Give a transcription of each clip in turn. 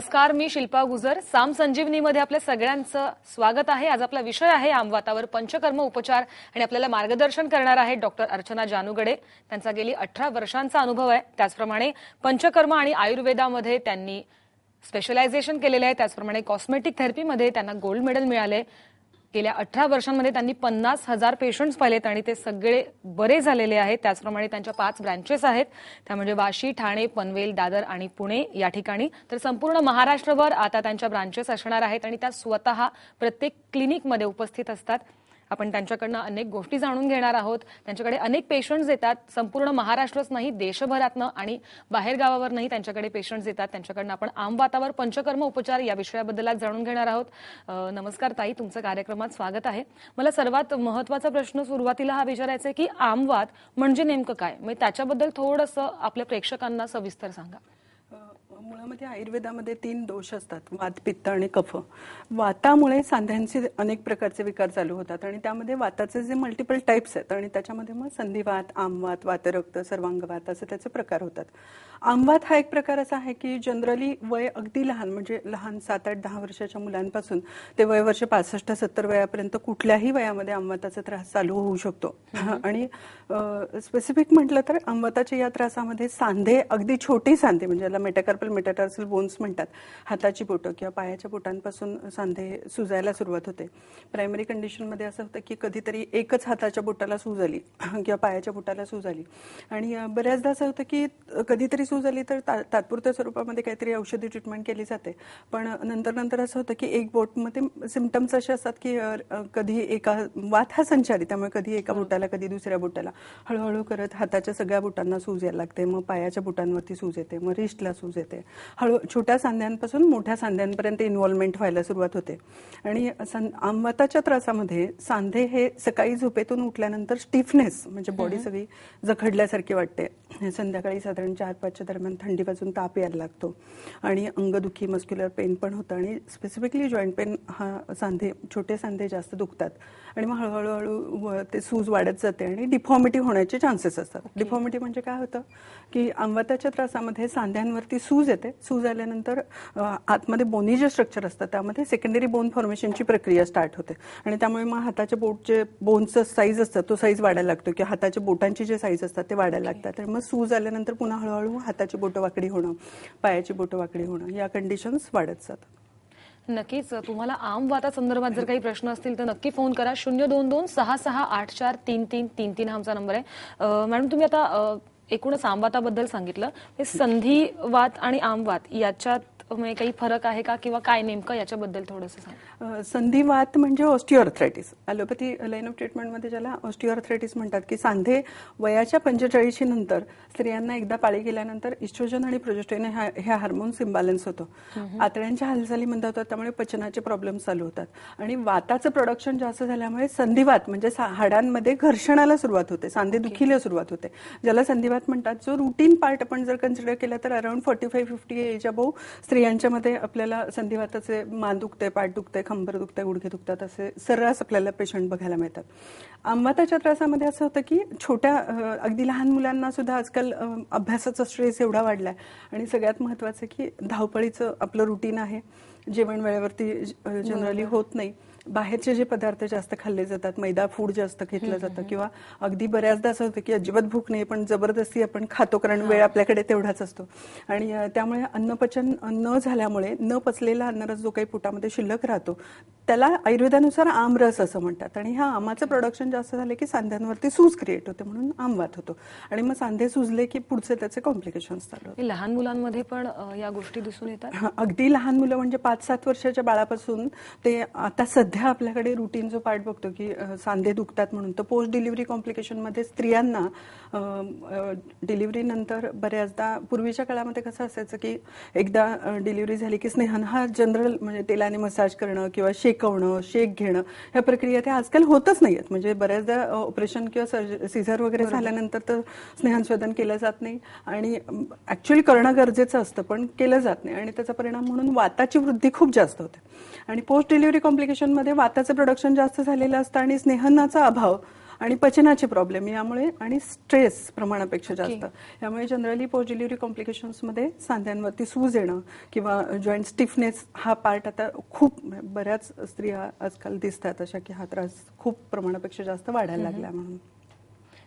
नमस्कार, मी शिल्पा गुजर. साम संजीवनीमध्ये आपल्या सगळ्यांचं स्वागत आहे. आज आपला विषय आहे आमवातावर पंचकर्म उपचार आणि आपल्याला मार्गदर्शन करणार आहे डॉक्टर अर्चना जानूगडे. त्यांचा गेली 18 वर्षांचा अनुभव आहे. त्याचप्रमाणे पंचकर्म आणि आयुर्वेदामध्ये त्यांनी स्पेशलायझेशन केलेले आहे. त्याचप्रमाणे कॉस्मेटिक थेरपीमध्ये त्यांना गोल्ड मेडल मिळाले. गेल्या 18 वर्षांमध्ये त्यांनी 50,000 पेशंट्स पाहिलेत आणि ते सगळे बरे झालेले आहेत. त्याचप्रमाणे त्यांच्या 5 ब्रँचेस आहेत, त्यामध्ये वाशी, ठाणे, पनवेल, दादर आणि पुणे या ठिकाणी. तर संपूर्ण महाराष्ट्रभर आता त्यांच्या ब्रांचेस असणार आहेत आणि त्या स्वतः प्रत्येक क्लिनिकमध्ये उपस्थित असतात. आपण त्यांच्याकडनं अनेक गोष्टी जाणून घेणार आहोत. त्यांच्याकडे अनेक पेशंट्स येतात, संपूर्ण महाराष्ट्रच नाही देशभरातनं आणि बाहेरगावावरनंही त्यांच्याकडे पेशंट्स येतात. त्यांच्याकडनं आपण आमवातावर पंचकर्म उपचार या विषयाबद्दल आज जाणून घेणार आहोत. नमस्कार ताई, तुमचं कार्यक्रमात स्वागत आहे. मला सर्वात महत्त्वाचा प्रश्न सुरुवातीला हा विचारायचा आहे की आमवात म्हणजे नेमकं काय, म्हणजे त्याच्याबद्दल थोडंसं आपल्या प्रेक्षकांना सविस्तर सांगा. मुळामध्ये आयुर्वेदामध्ये 3 दोष असतात, वात, पित्त आणि कफ. वातामुळे सांध्यांचे अनेक प्रकारचे विकार चालू होतात आणि त्यामध्ये वाताचे जे मल्टिपल टाइप्स आहेत आणि त्याच्यामध्ये मग संधिवात, आमवात, वातरक्त, सर्वांगवात असे त्याचे प्रकार होतात. आमवात हा एक प्रकार असा आहे की जनरली वय अगदी लहान, म्हणजे लहान 7, 8, 10 वर्षाच्या मुलांपासून ते वय वर्ष 65, 70 वयापर्यंत कुठल्याही वयामध्ये आमवाताचा त्रास चालू होऊ शकतो. आणि स्पेसिफिक म्हटलं तर आमवाताच्या या त्रासामध्ये सांधे, अगदी छोटी सांधे म्हणजे ज्याला मेटाकार्पल मेटाटार्सल बोन्स म्हणतात, हाताची बोटं किंवा पायाच्या बोटांपासून सांधे सुजायला सुरुवात होते. प्रायमरी कंडिशनमध्ये असं होतं की कधीतरी एकच हाताच्या बोटाला सूज आली किंवा पायाच्या बोटाला सूज आली आणि बऱ्याचदा असं होतं की कधीतरी सूज आली तर तात्पुरत्या स्वरूपामध्ये काहीतरी औषधी ट्रीटमेंट केली जाते, पण नंतर असं होतं की एक बोटमध्ये सिम्पटम्स असे असतात की कधी एका वात हा संचारी, त्यामुळे कधी एका बोटाला कधी दुसऱ्या बोटाला हळूहळू करत हाताच्या सगळ्या बोटांना सूज यायला लागते. मग पायाच्या बोटांवरती सूज येते, मग रिस्टला सूज येते. हळू छोट्या सांध्यांपासून मोठ्या सांध्यांपर्यंत इन्व्हॉल्वमेंट व्हायला सुरुवात होते. आणि आमवाताच्या त्रासामध्ये सांधे हे सकाळी झोपेतून उठल्यानंतर स्टिफनेस म्हणजे बॉडी सगळी जखडल्यासारखी वाटते. संध्याकाळी साधारण 4-5च्या दरम्यान थंडी वाजून ताप यायला लागतो आणि अंगदुखी, मस्क्युलर पेन पण होतं आणि स्पेसिफिकली जॉईंट पेन हा सांधे, छोटे सांधे जास्त दुखतात आणि मग हळूहळू ते सूज वाढत जाते आणि डिफॉर्मिटी होण्याचे चान्सेस असतात. डिफॉर्मिटी म्हणजे काय होतं की आमवाताच्या त्रासामध्ये सांध्यांवरती सूज येते. सूज आल्यानंतर आतमध्ये बोनी जे स्ट्रक्चर असतं त्यामध्ये सेकंडरी बोन फॉर्मेशनची प्रक्रिया स्टार्ट होते आणि त्यामुळे मग हाताच्या बोटचे बोनचं साईज असतं तो साईज वाढायला लागतो किंवा हाताच्या बोटांची जे साईज असतात ते वाढायला लागतात. तर मग सूज आल्यानंतर पुन्हा हळूहळू हाताची बोटं वाकडी होणं, पायाची बोटं वाकडी होणं या कंडिशन्स वाढत जातात. नक्कीच. तुम्हाला आमवाता संदर्भात जर काही प्रश्न असतील तर नक्की फोन करा. 02266843333 हा आमचा नंबर आहे. मॅडम, तुम्ही आता एकूणच आमवाताबद्दल सांगितलं, संधिवात आणि आमवात याच्यात काही फरक आहे का किंवा काय नेमकं याच्याबद्दल थोडंसं सांगा. संधिवात म्हणजे ऑस्टिओआर्थरायटिस. ॲलोपॅथी लाईन ऑफ ट्रीटमेंटमध्ये ज्याला ऑस्टिओआर्थरायटिस म्हणतात की सांधे वयाच्या 45 नंतर स्त्रियांना एकदा पाळी गेल्यानंतर इस्ट्रोजन आणि प्रोजेस्टेरॉन ह्या हार्मोन्स इम्बॅलन्स होतो. आतड्यांच्या हालचाली मंद होतात, त्यामुळे पचनाचे प्रॉब्लेम्स चालू होतात आणि वाताचं प्रोडक्शन जास्त झाल्यामुळे संधिवात म्हणजे हाडांमध्ये घर्षणाला सुरुवात होते, सांधे दुखीला सुरुवात होते, ज्याला संधिवात म्हणतात. जो रुटीन पार्ट आपण जर कन्सिडर केला तर अराउंड 45-50 एज अबोव स्त्रियांच्यामध्ये आपल्याला संधिवाताचे मान दुखते, पाठ दुखते, कंबर दुखते, गुडघे दुखतात असे सर्रास आपल्याला पेशंट बघायला मिळतात. आमवाताच्या त्रासामध्ये असं होतं की छोट्या अगदी लहान मुलांना सुद्धा आजकाल अभ्यासाचा स्ट्रेस एवढा वाढलाय आणि सगळ्यात महत्वाचं की धावपळीचं आपलं रुटीन आहे, जेवण वेळेवरती जनरली होत नाही, बाहेरचे जे पदार्थ जास्त खाल्ले जातात, मैदा फूड जास्त घेतलं जातं किंवा अगदी बऱ्याचदा असं होतं की अजिबात भूक नाही पण जबरदस्ती आपण खातो कारण वेळ आपल्याकडे तेवढाच असतो आणि त्यामुळे अन्नपचन न झाल्यामुळे न पचलेला अन्नरस जो काही पोटामध्ये शिल्लक राहतो त्याला आयुर्वेदानुसार आमरस असं म्हणतात आणि ह्या आमाचं प्रोडक्शन जास्त झाले की सांध्यांवरती सूज क्रिएट होते, म्हणून आमवात होतो आणि मग सांधे सुजले की पुढचे त्याचे कॉम्प्लिकेशन्स चालू होतात. लहान मुलांमध्ये पण या गोष्टी दिसून येतात. अगदी लहान मुलं म्हणजे 5-7 वर्षाच्या बाळापासून ते आता सध्या आपल्याकडे रुटीन जो पार्ट बघतो की सांधे दुखतात म्हणून, तर पोस्ट डिलिव्हरी कॉम्प्लिकेशनमध्ये स्त्रियांना डिलिव्हरी नंतर बऱ्याचदा पूर्वीच्या काळामध्ये कसं असायचं की एकदा डिलिव्हरी झाली की स्नेहन हा जनरल म्हणजे तेलाने मसाज करणं किंवा शेकवणं, शेक घेणं ह्या प्रक्रिया त्या आजकाल होतच नाहीयेत. म्हणजे बऱ्याचदा ऑपरेशन किंवा सिझर वगैरे झाल्यानंतर तर स्नेहनस्वेदन केलं जात नाही आणि ऍक्च्युअली करणं गरजेचं असतं पण केलं जात नाही आणि त्याचा परिणाम म्हणून वाताची वृद्धी खूप जास्त होते आणि पोस्ट डिलिव्हरी कॉम्प्लिकेशनमध्ये वाताचं प्रोडक्शन जास्त झालेलं असतं आणि स्नेहनाचा अभाव आणि पचनाचे प्रॉब्लेम यामुळे आणि स्ट्रेस प्रमाणापेक्षा जास्त यामुळे जनरली पोस्ट डिलिव्हरी कॉम्प्लिकेशन्समध्ये सांध्यांवरती सूज येणं किंवा जॉईंट स्टिफनेस हा पार्ट आता खूप बऱ्याच स्त्रिया आजकाल दिसतात अशा की हा त्रास खूप प्रमाणापेक्षा जास्त वाढायला लागला म्हणून.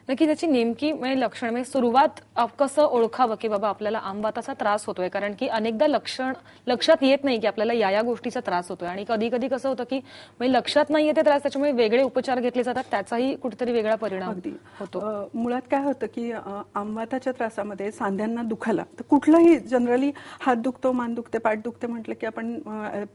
नक्की त्याची नेमकी म्हणजे लक्षण म्हणजे सुरुवात कसं ओळखावं की बाबा आपल्याला आमवाताचा त्रास होतोय, कारण की अनेकदा लक्षात येत नाही की आपल्याला या गोष्टीचा त्रास होतोय आणि कधी कधी कसं होतं की म्हणजे लक्षात नाही येते त्रास, त्याच्यामुळे वेगळे उपचार घेतले जातात, त्याचाही कुठेतरी वेगळा परिणाम होतो. मुळात काय होतं की आमवाताच्या त्रासामध्ये सांध्यांना दुखायला तर कुठलाही जनरली हात दुखतो, मान दुखते, पाठ दुखते म्हटलं की आपण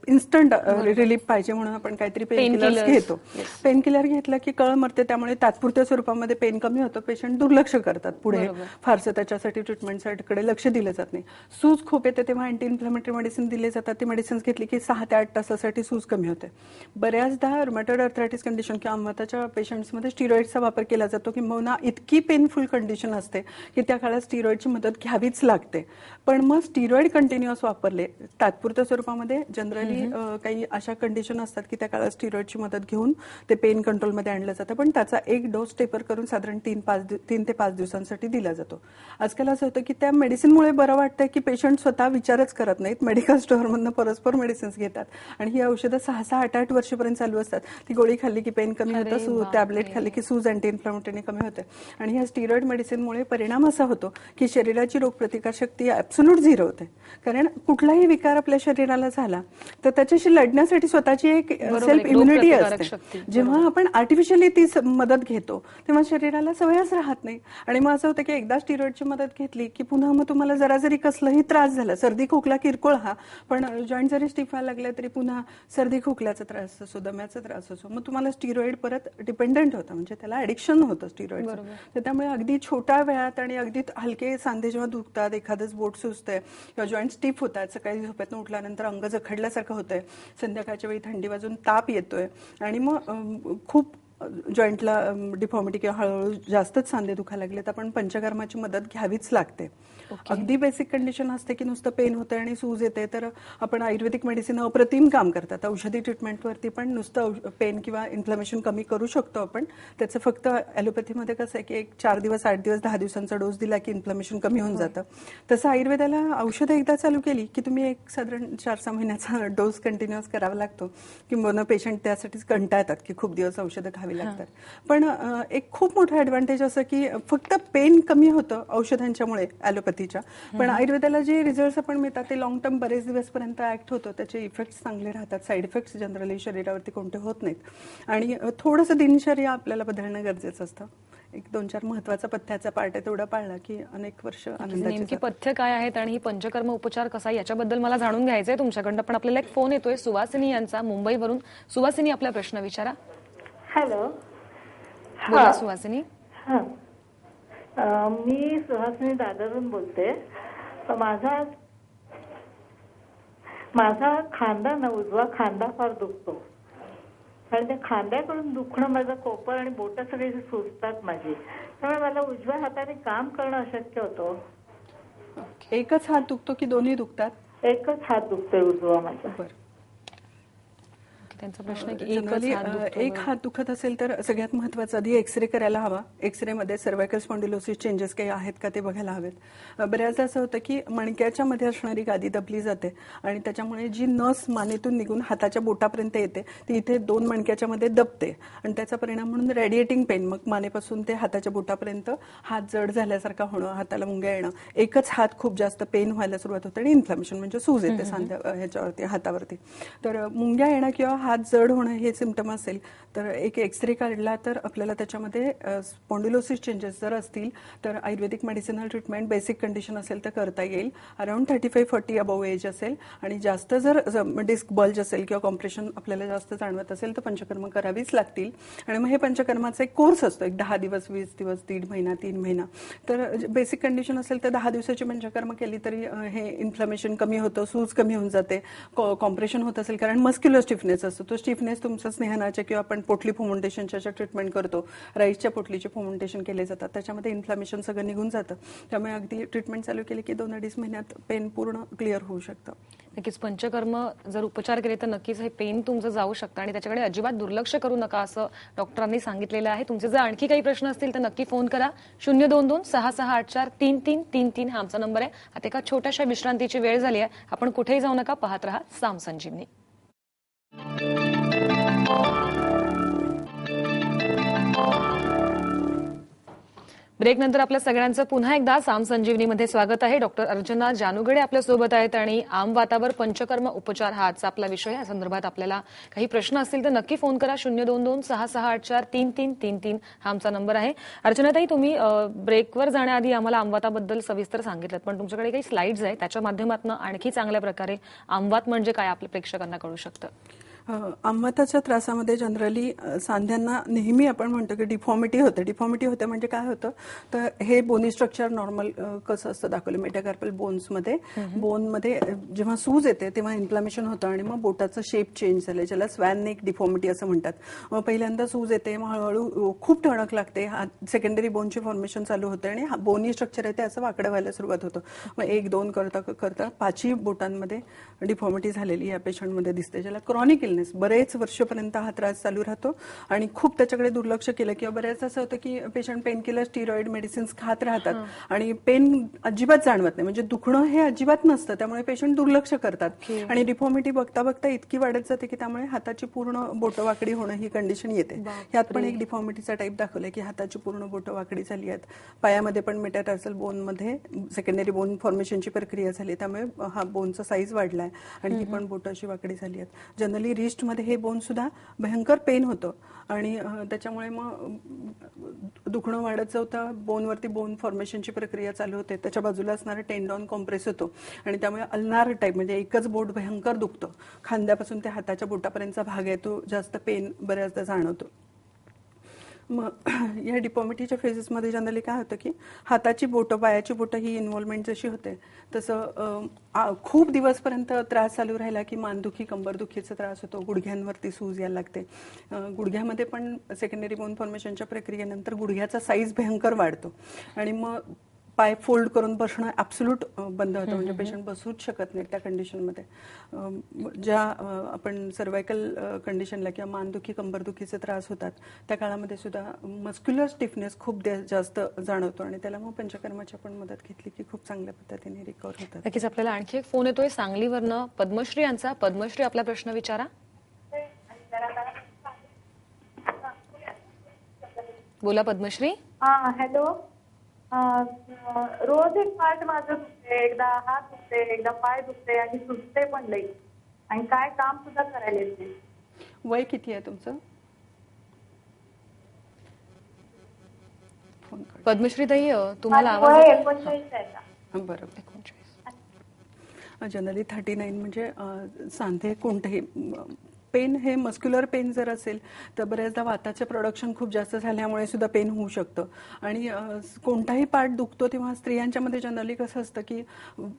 इन्स्टंट रिलीफ पाहिजे म्हणून आपण काहीतरी पेन किलर घेतो. पेन किलर घेतलं की कळ मरते, त्यामुळे तात्पुरत्या स्वरूपामध्ये पेन कमी होतं, पेशंट दुर्लक्ष करतात, पुढे फारसं त्याच्यासाठी ट्रीटमेंटकडे लक्ष दिलं जात नाही. सूज खूप येते तेव्हा अँटी इन्फ्लेमेटरी मेडिसिन दिले जातात. ती मेडिसिन घेतली की 6 ते 8 तासासाठी सूज कमी होते. बऱ्याचदा रुमॅटॉइड आर्थरायटिस कंडिशन किंवा आमवाताच्या पेशंट्समध्ये स्टिरॉइडचा वापर केला जातो किंवा इतकी पेनफुल कंडिशन असते की त्या काळात स्टिरॉइडची मदत घ्यावीच लागते. पण मग स्टिरॉइड कंटिन्युअस वापरले तात्पुरत्या स्वरूपामध्ये जनरली काही अशा कंडिशन असतात की त्या काळात स्टिरॉइडची मदत घेऊन ते पेन कंट्रोलमध्ये आणलं जातं, पण त्याचा एक डोस टेपर करून साधारण 3 ते 5 दिवसांसाठी दिला जातो. आजकाल असं होतं की त्या मेडिसिनमुळे बरं वाटतंय की पेशंट स्वतः विचारच करत नाहीत, मेडिकल स्टोअरमधनं परस्पर मेडिसिन्स घेतात आणि ही औषधं 6-6, 8-8 वर्षापर्यंत चालू असतात. ती गोळी खाल्ली की पेन कमी होतं, टॅबलेट खाल्ली की सूज अँटी इन्फ्लेमेटरीने कमी होते आणि ह्या स्टिरॉइड मेडिसिनमुळे परिणाम असा होतो की शरीराची रोगप्रतिकार शक्ती ऍब्सोल्यूट झिरो होते. कारण कुठलाही विकार आपल्या शरीराला झाला तर त्याच्याशी लढण्यासाठी स्वतःची एक सेल्फ इम्युनिटी असते. जेव्हा आपण आर्टिफिशियली ती मदत घेतो तेव्हा शरीराला सवयच राहत नाही आणि मग असं होतं की एकदा स्टिरॉइडची मदत घेतली की पुन्हा मग तुम्हाला जरा जरी कसलाही त्रास झाला, सर्दी खोकला किरकोळ हा, पण जॉईंट जरी स्टिफ व्हायला लागले तरी पुन्हा सर्दी खोकल्याचा त्रास असो, दम्याचा त्रास असो, मग तुम्हाला स्टिरॉइड परत डिपेंडंट होतं, म्हणजे त्याला ऍडिक्शन होतं स्टिरॉइडचं. तर त्यामुळे अगदी छोट्या वेळात आणि अगदी हलके सांधे जेव्हा दुखतात, एखादंच बोट सुजतंय किंवा जॉईंट स्टिफ होतात, सकाळी झोपेतून उठल्यानंतर अंग जखडल्यासारखं होतंय, संध्याकाळच्या वेळी थंडी वाजून ताप येतोय आणि मग खूप जॉईंटला डिफॉर्मिटी किंवा हळूहळू जास्तच सांधे दुखायला लागले तर आपण पंचकर्माची मदत घ्यावीच लागते. अगदी बेसिक कंडिशन असते की नुसतं पेन होतं आणि सूज येते तर आपण आयुर्वेदिक मेडिसिन अप्रतिम काम करतात. औषधी ट्रीटमेंटवरती पण नुसतं पेन किंवा इन्फ्लेमेशन कमी करू शकतो आपण. त्याचं फक्त ॲलोपॅथीमध्ये कसं आहे की एक 4 दिवस, 8 दिवस, 10 दिवसांचा डोस दिला की इन्फ्लेमेशन कमी होऊन जातं. तसं आयुर्वेदाला औषधं एकदा चालू केली की तुम्ही एक साधारण 4-6 महिन्याचा डोस कंटिन्युअस करावा लागतो, किंवा पेशंट त्यासाठीच कंटाळतात की खूप दिवस औषधं खावी लागतात. पण एक खूप मोठा ऍडव्हान्टेज असं की फक्त पेन कमी होतं औषधांच्यामुळे ॲलोपॅथीच्या, पण आयुर्वेदाला जे रिझल्ट आपण मिळतात ते लॉंग टर्म बरेच दिवसपर्यंत ऍक्ट होतं, त्याचे इफेक्ट्स चांगले राहतात, साईड इफेक्ट्स जनरली शरीरावरती कोणते होत नाहीत आणि थोडंसं दिनचर्या आपल्याला बदलणं गरजेचं असतं. एक 2-4 महत्वाचा पथ्याचा पार्ट आहे तेवढा पाळला की अनेक वर्ष आनंदाची. नेमकी पथ्य काय आहेत आणि ही पंचकर्म उपचार कसा याच्याबद्दल मला जाणून घ्यायचंय तुमच्याकडनं, पण आपल्याला एक फोन येतोय सुवासिनी यांचा मुंबईवरून. सुवासिनी, आपला प्रश्न विचारा. हॅलो, बोला सुहासिनी. मी सुहासिनी दादरवरून बोलते. माझा खांदा ना, उजवा खांदा फार दुखतो आणि त्या खांद्याकडून दुखणं, माझं कोपर आणि बोटं सगळी सुजतात माझी, त्यामुळे मला उजव्या हाताने काम करणं अशक्य होतं. एकच हात दुखतो की दोन्ही दुखतात? एकच हात दुखतोय उजवा माझा. बरं. त्यांचा प्रश्न एक हात दुखत असेल तर सगळ्यात महत्वाचं आधी एक्सरे करायला हवा. एक्सरे मध्ये सर्वायकल स्पॉन्डिलोसिस चेंजेस काही आहेत का ते बघायला हवेत. बऱ्याचदा असं होतं की मणक्याच्या मध्ये असणारी गादी दबली जाते आणि त्याच्यामुळे जी नस मानेतून निघून हाताच्या बोटापर्यंत येते ती इथे 2 मणक्याच्या मध्ये दबते आणि त्याचा परिणाम म्हणून रेडिएटिंग पेन, मग मानेपासून ते हाताच्या बोटापर्यंत हात जड झाल्यासारखा होणं, हाताला मुंग्या येणं, एकच हात खूप जास्त पेन व्हायला सुरुवात होते आणि इन्फ्लेमेशन म्हणजे सूज येते सांध्या ह्याच्यावरती हातावरती. तर मुंग्या येणं किंवा हात जड होणं हे सिम्पटम असेल तर एक एक्सरे काढला तर आपल्याला त्याच्यामध्ये स्पॉन्डिलोसिस चेंजेस जर असतील तर आयुर्वेदिक मेडिसिनल ट्रीटमेंट बेसिक कंडिशन असेल तर करता येईल. अराउंड 35-40 अबव एज असेल आणि जास्त जर डिस्क बल्ज असेल किंवा कॉम्प्रेशन आपल्याला जास्त जाणवत असेल तर पंचकर्म करावीच लागतील. आणि मग हे पंचकर्माचा एक कोर्स असतो, एक 10 दिवस, 20 दिवस, 1.5 महिना, 3 महिना. तर बेसिक कंडिशन असेल तर 10 दिवसाची पंचकर्म केली तरी हे इन्फ्लेमेशन कमी होतं, सूज कमी होऊन जाते, कॉम्प्रेशन होत असेल कारण मस्क्युलर स्टिफनेस असतो असतो. तो स्टिफनेस तुमचा स्नेहनाच्या किंवा आपण पोटली फर्मेंटेशनच्या ज्या ट्रीटमेंट करतो, राईसच्या पोटलीचे फर्मेंटेशन केले जातात, त्याच्यामध्ये इन्फ्लामेशन सगळं निघून जातं. त्यामुळे अगदी ट्रीटमेंट चालू केली की 2-2.5 महिन्यात पेन पूर्ण क्लिअर होऊ शकतं. नक्कीच पंचकर्म जर उपचार केले तर नक्कीच हे पेन तुमचं जाऊ शकतं आणि त्याच्याकडे अजिबात दुर्लक्ष करू नका असं डॉक्टरांनी सांगितलेलं आहे. तुमचे जर आणखी काही प्रश्न असतील तर नक्की फोन करा. 022-6684-3333 हा आमचा नंबर आहे. आता एका छोट्याशा विश्रांतीची वेळ झाली आहे. आपण कुठेही जाऊ नका, पाहत रहा साम संजीवनी. ब्रेक नंतर आपल्या सगळ्यांचं पुन्हा एकदा साम संजीवनीमध्ये स्वागत आहे. डॉक्टर अर्चना जानूगडे आपल्या सोबत आहेत आणि आम वातावर पंचकर्म उपचार हा आजचा आपला विषय. या संदर्भात आपल्याला काही प्रश्न असतील तर नक्की फोन करा. 022-6684-3333 हा आमचा नंबर आहे. अर्चनाताई, तुम्ही ब्रेकवर जाण्याआधी आम्हाला आमवाताबद्दल सविस्तर सांगितलं, पण तुमच्याकडे काही स्लाइड्स आहेत, त्याच्या माध्यमातून आणखी चांगल्या प्रकारे आमवात म्हणजे काय आपल्या प्रेक्षकांना कळू शकतं. आमवाताच्या त्रासामध्ये जनरली सांध्यांना नेहमी आपण म्हणतो की डिफॉर्मिटी होते म्हणजे काय होतं तर हे बोनी स्ट्रक्चर नॉर्मल कसं असतं दाखवलं मेटाकार्पल बोनमध्ये जेव्हा सूज येते तेव्हा इन्फ्लामेशन होतं आणि मग बोटाचं शेप चेंज झालं, ज्याला स्वॅन नेक डिफॉर्मिटी असं म्हणतात. मग पहिल्यांदा सूज येते, मग हळूहळू खूप टणक लागते, सेकंडरी बोनची फॉर्मेशन चालू होते आणि बोनी स्ट्रक्चर आहे ते असं वाकडं व्हायला सुरुवात होतं. मग 1-2 करता 5ही बोटांमध्ये डिफॉर्मिटी झालेली या पेशंटमध्ये दिसते, ज्याला क्रॉनिक इलनेस बरेच वर्षपर्यंत हा त्रास चालू राहतो आणि खूप त्याच्याकडे दुर्लक्ष केलं किंवा बऱ्याच असं होतं की पेशंट पेनकिलर स्टिरॉइड मेडिसिन्स खात राहतात आणि पेन अजिबात जाणवत नाही, म्हणजे दुखणं हे अजिबात नसतं, त्यामुळे पेशंट दुर्लक्ष करतात आणि डिफॉर्मिटी बघता बघता इतकी वाढत जाते की त्यामुळे हाताची पूर्ण बोटं वाकडी होणं ही कंडिशन येते. यात पण एक डिफॉर्मिटीचा टाईप दाखवलाय की हाताची पूर्ण बोटं वाकडी झाली आहेत. पायामध्ये पण मेटाटार्सल बोनमध्ये सेकंडरी बोन फॉर्मेशनची प्रक्रिया झाली, त्यामुळे हा बोनचा साईज वाढलाय आणि ही पण बोटं अशी वाकडी झाली आहेत. जनरली रिस्ट मध्ये हे बोन सुद्धा भयंकर पेन होतं आणि त्याच्यामुळे मग दुखणं वाढत जातं, बोनवरती बोन फॉर्मेशनची प्रक्रिया चालू होते, त्याच्या बाजूला असणारं टेंडॉन कॉम्प्रेस होतो आणि त्यामुळे अल्नार टाईप म्हणजे एकच बोट भयंकर दुखतं. खांद्यापासून ते हाताच्या बोटापर्यंतचा भाग आहे तो जास्त पेन बऱ्याचदा जाणवतो. मग या डिफॉर्मिटीच्या फेजेसमध्ये जनरली काय होतं की हाताची बोटं पायाची बोटं ही इन्व्हॉल्वमेंट जशी होते तसं खूप दिवसपर्यंत त्रास चालू राहिला की मानदुखी कंबरदुखीचा त्रास होतो, गुडघ्यांवरती सूज यायला लागते. गुडघ्यामध्ये पण सेकंडरी बोन फॉर्मेशनच्या प्रक्रियेनंतर गुडघ्याचा साईज भयंकर वाढतो आणि मग पाय फोल्ड करून बसणं ॲब्सोल्यूट बंद होतं, म्हणजे पेशंट बसूच शकत नाही त्या कंडिशनमध्ये. ज्या आपण सर्वायकल कंडिशनला किंवा मानदुखी कंबरदुखीचे त्रास होतात त्या काळामध्ये सुद्धा मस्क्युलर स्टिफनेस खूप जास्त जाणवतो आणि त्याला मग पंचकर्माची आपण मदत घेतली की खूप चांगल्या पद्धतीने रिकवर होतात. नक्कीच. आपल्याला आणखी एक फोन येतोय सांगलीवरनं, पद्मश्री यांचा. पद्मश्री, आपला प्रश्न विचारा. बोला पद्मश्री. हॅलो. रोज एक पार्ट माझं दुखते, एकदा हात दुखते, एकदा पाय दुखते आणि सुचते पण लई आणि काय काम सुद्धा करायला येत नाही. वय किती आहे तुमचं? पद्मश्रीताई, तुम्हाला माझं आवाज वय 39 आहे का? बरोबर. जनरली 39 म्हणजे सांधे कोणतेही पेन हे मस्क्युलर पेन जर असेल तर बऱ्याचदा वाताचे प्रोडक्शन खूप जास्त झाल्यामुळे सुद्धा पेन होऊ शकतं आणि कोणताही पार्ट दुखतो तेव्हा स्त्रियांच्या मध्ये जनरली कसं असतं की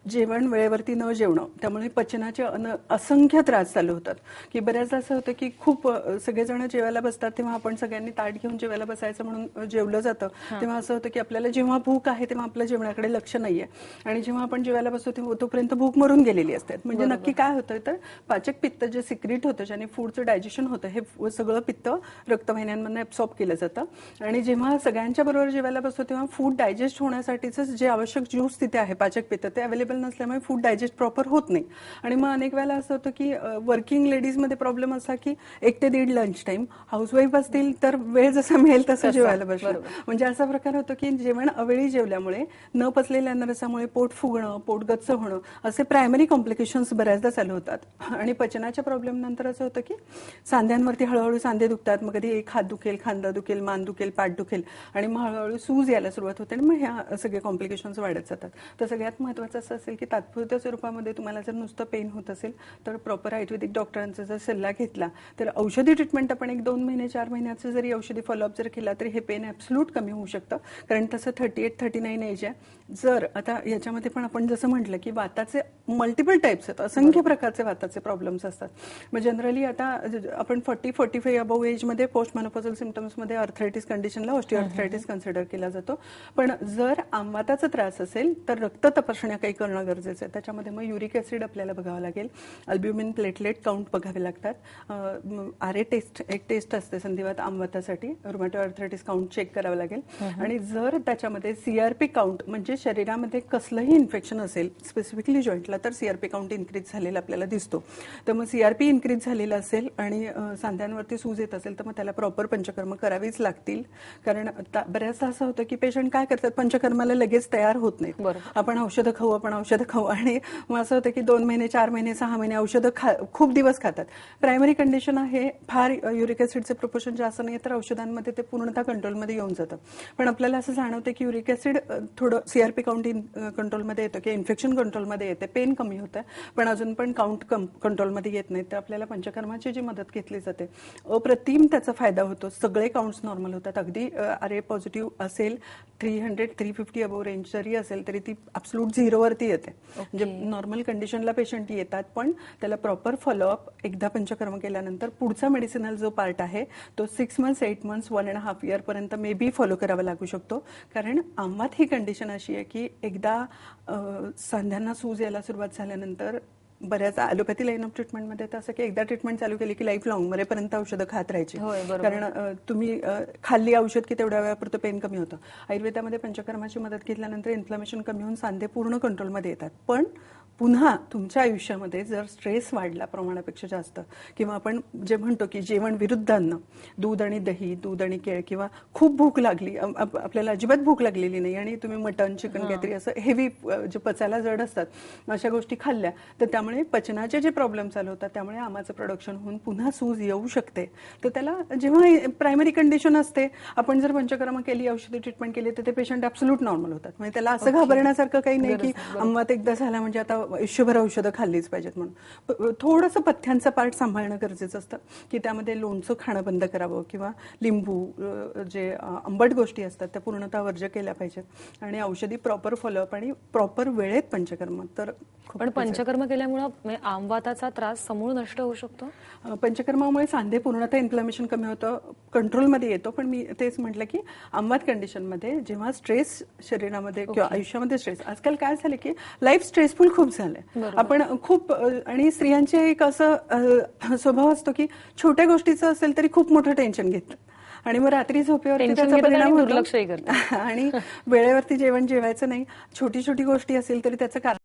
जेवण वेळेवरती न जेवणं, त्यामुळे पचनाचे असंख्य त्रास चालू होतात की बऱ्याचदा असं होतं की खूप सगळेजण जेवायला बसतात तेव्हा आपण सगळ्यांनी ताट घेऊन जेवायला बसायचं म्हणून जेवलं जातं, तेव्हा असं होतं की आपल्याला जेव्हा भूक आहे तेव्हा आपल्या जेवणाकडे लक्ष नाहीये आणि जेव्हा आपण जेवायला बसतो तेव्हा तोपर्यंत भूक मरून गेलेली असते. म्हणजे नक्की काय होतं तर पाचक पित्त जे सिक्रेट होतं आणि फूडचं डायजेशन होतं हे सगळं पित्त रक्तवाहिन्यांमधून ऍब्सॉर्ब केलं जातं आणि जेव्हा सगळ्यांच्या बरोबर जेवायला बसतो तेव्हा फूड डायजेस्ट होण्यासाठीच जे आवश्यक ज्यूस तिथे आहे पाचक पित्त ते अवेलेबल नसल्यामुळे फूड डायजेस्ट प्रॉपर होत नाही आणि मग अनेक वेळेला असं होतं की वर्किंग लेडीजमध्ये प्रॉब्लेम असा की 1 ते 1.5 लंच टाइम, हाऊसवाईफ असतील तर वेळ जसा मिळेल तसं जेवायला बसणं, म्हणजे असा प्रकार होतो की जेवण अवेळी जेवल्यामुळे न पचलेल्या अन्नरसामुळे पोट फुगणं, पोट गच्च होणं असे प्रायमरी कॉम्प्लिकेशन्स बऱ्याचदा चालू होतात आणि पचनाच्या प्रॉब्लेम नंतर असं होतं की सांध्यांवरती हळूहळू सांधे दुखतात, मग कधी एक हात दुखेल, खांदा दुखेल, मान दुखेल, पाठ दुखेल आणि मग हळूहळू सूज यायला सुरुवात होते आणि मग ह्या सगळे कॉम्प्लिकेशन्स वाढत जातात. तर सगळ्यात महत्त्वाचं असं असेल की तात्पुरत्या स्वरूपामध्ये तुम्हाला जर नुसतं पेन होत असेल तर प्रॉपर आयुर्वेदिक डॉक्टरांचा जर सल्ला घेतला तर औषधी ट्रीटमेंट आपण 1-2 महिने 4 महिन्याचं जरी औषधी फॉलोअप जर केला तरी हे पेन ॲब्सोल्यूट कमी होऊ शकतं, कारण तसं 38-39 एज आहे. जर आता याच्यामध्ये पण आपण जसं म्हटलं की वाताचे मल्टिपल टाईप्स आहेत, असंख्य प्रकारचे वाताचे प्रॉब्लेम्स असतात. मग जनरली जनरली आता आपण 40-45 अबव एज मध्ये पोस्ट मेनोपॉझल सिम्पटम्स मध्ये आर्थरायटिस कंडिशनला ऑस्टिओआर्थरायटिस कन्सिडर केला जातो. पण जर आमवाताचा त्रास असेल तर रक्त तपासण्या काही करणं गरजेचं आहे. त्याच्यामध्ये मग युरिक ऍसिड आपल्याला बघावं लागेल, अल्ब्युमिन प्लेटलेट काउंट बघावे लागतात, RA टेस्ट एक टेस्ट असते संधिवात आमवातासाठी, रुमॅटॉइड आर्थरायटिस काउंट चेक करावं लागेल. आणि जर त्याच्यामध्ये CRP काउंट म्हणजे शरीरामध्ये कसलंही इन्फेक्शन असेल स्पेसिफिकली जॉईंटला तर CRP काउंट इन्क्रीज झालेला आपल्याला दिसतो. तर मग CRP इन्क्रीज झालेला असेल आणि सांध्यांवरती सूज येत असेल तर मग त्याला प्रॉपर पंचकर्म करावीच लागतील. कारण बऱ्याचदा असं होतं की पेशंट काय करतात, पंचकर्माला लगेच तयार होत नाहीत. आपण औषधं खाऊ आणि मग असं होतं की 2 महिने 4 महिने 6 महिने औषधं खूप दिवस खातात. प्रायमरी कंडिशन आहे, फार युरिक ऍसिडचे प्रोपोर्शन जास्त नाही तर औषधांमध्ये ते पूर्णतः कंट्रोलमध्ये येऊन जातं. पण आपल्याला असं जाणवतं की युरिक ऍसिड थोडं CRP काउंट कंट्रोलमध्ये येतं की इन्फेक्शन कंट्रोलमध्ये येते, पेन कमी होतं, पण अजून पण काउंट कंट्रोलमध्ये येत नाही. तर आपल्याला पंचकर्माची जी मदत घेतली जाते अप्रतिम त्याचा फायदा होतो. सगळे काउंट्स नॉर्मल होतात. अगदी RA पॉझिटिव्ह असेल 300-350 अबव रेंज जरी असेल तरी ती ॲब्सोल्यूट झिरोवरती येते. म्हणजे नॉर्मल कंडिशनला पेशंट येतात पण त्याला प्रॉपर फॉलोअप एकदा पंचकर्म केल्यानंतर पुढचा मेडिसिनल जो पार्ट आहे तो 6 मंथ्स 8 मंथ्स 1.5 इयर पर्यंत मे बी फॉलो करावा लागू शकतो. कारण आम्हात ही कंडिशन अशी आहे की एकदा सांध्यांना सूज यायला सुरुवात झाल्यानंतर बऱ्याच ॲलोपॅथी लाईन ऑफ ट्रीटमेंटमध्ये तर असं की एकदा ट्रीटमेंट चालू केली की लाईफ लॉंग मरेपर्यंत औषधं खात राहायची. कारण तुम्ही खाल्ली औषध की तेवढ्या वेळापुरतं पेन कमी होतं. आयुर्वेदामध्ये पंचकर्माची मदत घेतल्यानंतर इन्फ्लमेशन कमी होऊन सांधे पूर्ण कंट्रोलमध्ये येतात. पण पुन्हा तुमच्या आयुष्यामध्ये जर स्ट्रेस वाढला प्रमाणापेक्षा जास्त किंवा आपण जे म्हणतो की जेवण विरुद्ध अन्न, दूध आणि दही, दूध आणि केळ किंवा खूप भूक लागली, आपल्याला अजिबात भूक लागलेली नाही आणि तुम्ही मटन चिकन काहीतरी असं हेवी जे पचायला जड असतात अशा गोष्टी खाल्ल्या तर त्यामुळे पचनाचे जे प्रॉब्लेम चालू होतात त्यामुळे आमाचं प्रोडक्शन होऊन पुन्हा सूज येऊ शकते. तर त्याला जेव्हा प्रायमरी कंडिशन असते आपण जर पंचकर्म केली, औषधी ट्रीटमेंट केली तर ते पेशंट ॲब्सोल्यूट नॉर्मल होतात. म्हणजे त्याला असं घाबरण्यासारखं काही नाही की आम्हात एकदा झाला म्हणजे आता आयुष्यभर औषधं खाल्लीच पाहिजेत म्हणून. थोडंसं पथ्यांचा पार्ट सांभाळणं गरजेचं असतं की त्यामध्ये लोणचं खाणं बंद करावं किंवा लिंबू जे आंबट गोष्टी असतात त्या पूर्णतः वर्ज्य केल्या पाहिजेत आणि औषधी प्रॉपर फॉलोअप आणि प्रॉपर वेळेत पंचकर्म. तर पण पंचकर्म केल्यामुळे आमवाताचा त्रास समूळ नष्ट होऊ शकतो. पंचकर्मामुळे सांधे पूर्णतः इन्फ्लमेशन कमी होतं, कंट्रोलमध्ये येतो. पण मी तेच म्हटलं की आमवात कंडिशनमध्ये जेव्हा स्ट्रेस शरीरामध्ये किंवा आयुष्यामध्ये स्ट्रेस, आजकाल काय झालं की लाईफ स्ट्रेसफुल खूप झालंय. आपण खूप आणि स्त्रियांचे एक असं स्वभाव असतो की छोट्या गोष्टीचं असेल तरी खूप मोठं टेन्शन घेतात आणि मग रात्री झोपेवरती त्याचा परिणाम होतो आणि वेळेवरती जेवण जेवायचं नाही. छोटी छोटी गोष्टी असेल तरी त्याचं कारण